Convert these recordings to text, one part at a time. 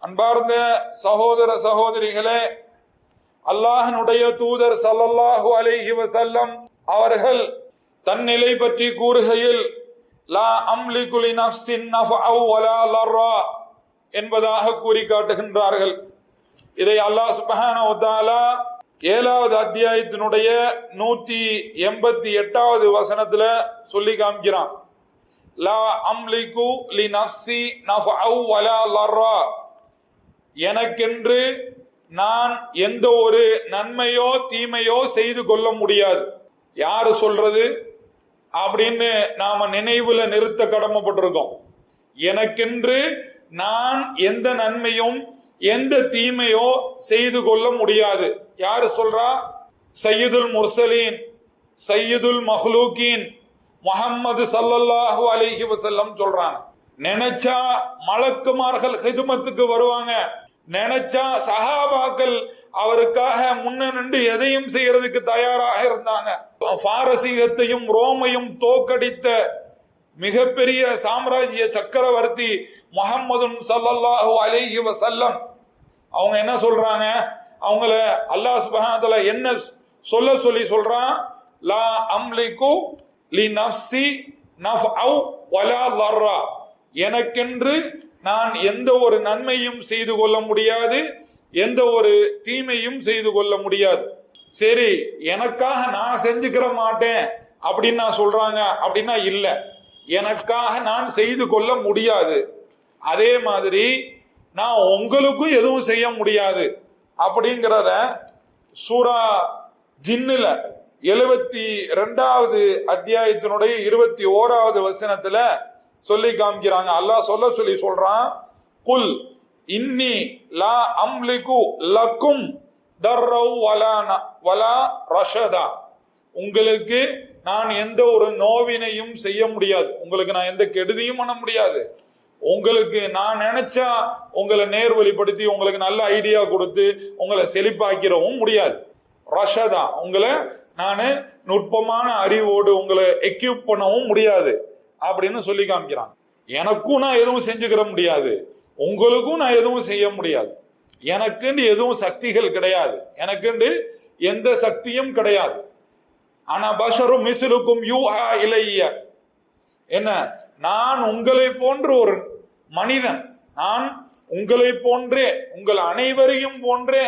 அன்பார்ந்த சகோதர சகோதரிகளே, அல்லாஹ்வுடைய தூதர் ஸல்லல்லாஹு அலைஹி வஸல்லம் அவர்கள் தன்னிலை பற்றி கூறுகையில் லா அம்லிகு லி நஃப்ஸின் நஃபஅ வலா லர்ரா என்பதாக கூறி காட்டுகின்றார்கள். இதை அல்லாஹ் சுப்ஹானஹு வ தஆலா 7வது அத்தியாயத்தினுடைய 188வது வசனத்துல சொல்லி காமிக்கிறான். லா அம்லிகு லி நஃப்ஸி நஃபஅ வலா லர்ரா, எனக்கென்று நான் எந்த ஒரு நன்மையோ தீமையோ செய்து கொள்ள முடியாது. யாரு சொல்றது அப்படின்னு நாம நினைவுல நிறுத்த கடமைப்பட்டிருக்கோம். எனக்கென்று நான் எந்த நன்மையும் எந்த தீமையோ செய்து கொள்ள முடியாது. யாரு சொல்றா? சையதுல் முர்சலீன், சையதுல் மஹ்லூகீன் முஹம்மது ஸல்லல்லாஹு அலைஹி வஸல்லம் சொல்றாங்க. நினைச்சா மலக்குமார்கள் ஹிதுமத்துக்கு வருவாங்க, நினைச்சா சஹாபாக்கள் அவருக்காக முன்ன நின்று எதையும் செய்யறதுக்கு தயாராக இருந்தாங்க. பாரசீகத்தையும் ரோமையும் தோக்கடித்த மிகப்பெரிய சாம்ராஜ்ய சக்கரவர்த்தி முஹம்மது ஸல்லல்லாஹு அலைஹி வஸல்லம் அவங்க என்ன சொல்றாங்க? அவங்கள அல்லாஹ் சுப்ஹானஹு வ தஆலா என்ன சொல்லி சொல்றான்? லா அம்லிகு லி நஃப்ஸி நஃபஅ வலா லர்ரா, எனக்கென்று நான் எந்த ஒரு நன்மையும் செய்து கொள்ள முடியாது, எந்த ஒரு தீமையும் செய்து கொள்ள முடியாது. சரி, எனக்காக நான் செஞ்சுக்கிற மாட்டேன் அப்படின்னு நான் சொல்றாங்க அப்படின்னா இல்ல, எனக்காக நான் செய்து கொள்ள முடியாது. அதே மாதிரி நான் உங்களுக்கும் எதுவும் செய்ய முடியாது அப்படிங்கிறத சூரா ஜின்னுல 72வது அத்தியாயத்தினுடைய 21வது வசனத்துல சொல்லி காமிக்கிறாங்க. அல்லாஹ் சொல்லி சொல்றான், குல் இன்னி லா அம்லிகு லக்கும் தர்ரவ் வலா ரஷதா, உங்களுக்கு நான் எந்த ஒரு நோவினையும் செய்ய முடியாது, உங்களுக்கு நான் எந்த கெடுதியும் பண்ண முடியாது, உங்களுக்கு நான் நினைச்சா உங்களை நேர்வழிப்படுத்தி உங்களுக்கு நல்ல ஐடியா கொடுத்து உங்களை செழிப்பாக்கிறவும் முடியாது. ரஷதா, உங்களை நான் நுட்பமான அறிவோடு உங்களை எக்யூப் பண்ணவும் முடியாது அப்படின்னு சொல்லி காமிக்கிறான். எனக்கும் நான் எதுவும் செஞ்சுக்கிற முடியாது, உங்களுக்கும் நான் எதுவும் செய்ய முடியாது, எனக்குன்னு எதுவும் சக்திகள் கிடையாது, எனக்குன்னு எந்த சக்தியும் கிடையாது. ஆனா பஷரு மிஸ்லுக்கும் யூஹா இலைய, என்ன, நான் உங்களை போன்ற ஒரு மனிதன், நான் உங்களை போன்றே உங்கள் அனைவரையும் போன்றே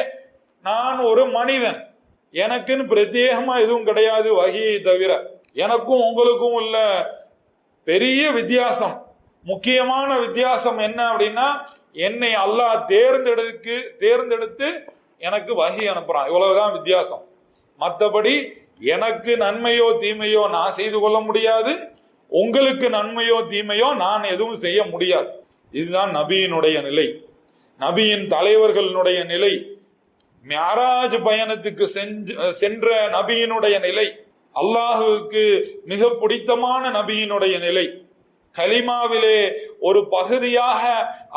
நான் ஒரு மனிதன், எனக்குன்னு பிரத்யேகமா எதுவும் கிடையாது வஹியை தவிர. எனக்கும் உங்களுக்கும் உள்ள பெரிய வித்தியாசம், முக்கியமான வித்தியாசம் என்ன அப்படின்னா, என்னை அல்லாஹ் தேர்ந்தெடுத்து எனக்கு வஹி அனுப்புறான், இவ்வளவுதான் வித்தியாசம். மற்றபடி எனக்கு நன்மையோ தீமையோ நான் செய்து கொள்ள முடியாது, உங்களுக்கு நன்மையோ தீமையோ நான் எதுவும் செய்ய முடியாது. இதுதான் நபியினுடைய நிலை, நபியின் தலைவர்களுடைய நிலை, மிஅராஜ் பயணத்துக்கு சென்ற நபியினுடைய நிலை, அல்லாஹுவுக்கு மிக பிடித்தமான நபியினுடைய நிலை, கலிமாவிலே ஒரு பகுதியாக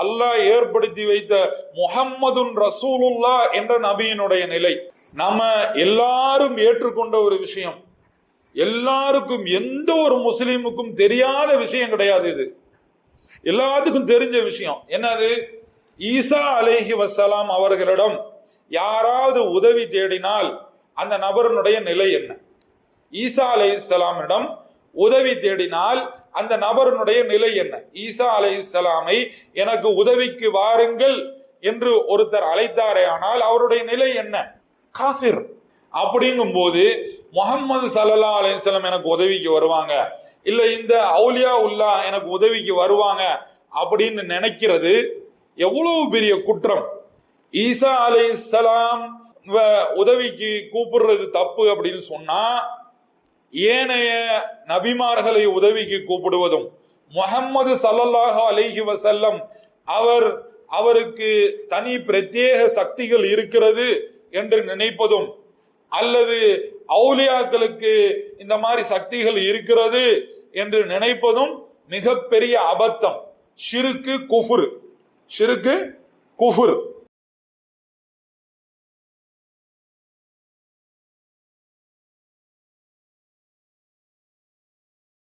அல்லாஹ் ஏற்படுத்தி வைத்த முஹம்மதுன் ரசூலுல்லாஹ் என்ற நபியினுடைய நிலை. நம்ம எல்லாரும் ஏற்றுக்கொண்ட ஒரு விஷயம், எல்லாருக்கும் எந்த ஒரு முஸ்லிமுக்கும் தெரியாத விஷயம் கிடையாது, இது எல்லாத்துக்கும் தெரிஞ்ச விஷயம். என்னது? ஈசா அலைஹி வஸலாம் அவர்களிடம் யாராவது உதவி தேடினால் அந்த நபருடைய நிலை என்ன? ஈசா அலைஹிஸ்ஸலாமிடம் உதவி தேடினால் அந்த நபருடைய நிலை என்ன? ஈசா அலைஹிஸ்ஸலாமை எனக்கு உதவிக்கு வாருங்கள் என்று ஒருத்தர் அழைத்தாரே, ஆனால் அவருடைய நிலை என்ன? காஃபிர். அப்படிங்கும் போது முஹம்மது ஸல்லல்லாஹு அலைஹி வஸல்லம் எனக்கு உதவிக்கு வருவாங்க, இல்ல இந்த அவுலியா உல்லா எனக்கு உதவிக்கு வருவாங்க அப்படின்னு நினைக்கிறது எவ்வளவு பெரிய குற்றம். ஈசா அலைஹிஸ்ஸலாம் உதவிக்கு கூப்பிடுறது தப்பு அப்படின்னு சொன்னா, ஏனைய நபிமார்களை உதவிக்கு கூப்பிடுவதும், முஹம்மது ஸல்லல்லாஹு அலைஹி வஸல்லம் அவருக்கு தனி பிரத்யேக சக்திகள் இருக்கிறது என்று நினைப்பதும், அல்லது அவுலியாக்களுக்கு இந்த மாதிரி சக்திகள் இருக்கிறது என்று நினைப்பதும் மிகப்பெரிய அபத்தம். ஷிர்கு குஃப்ர், ஷிர்கு குஃப்ர்.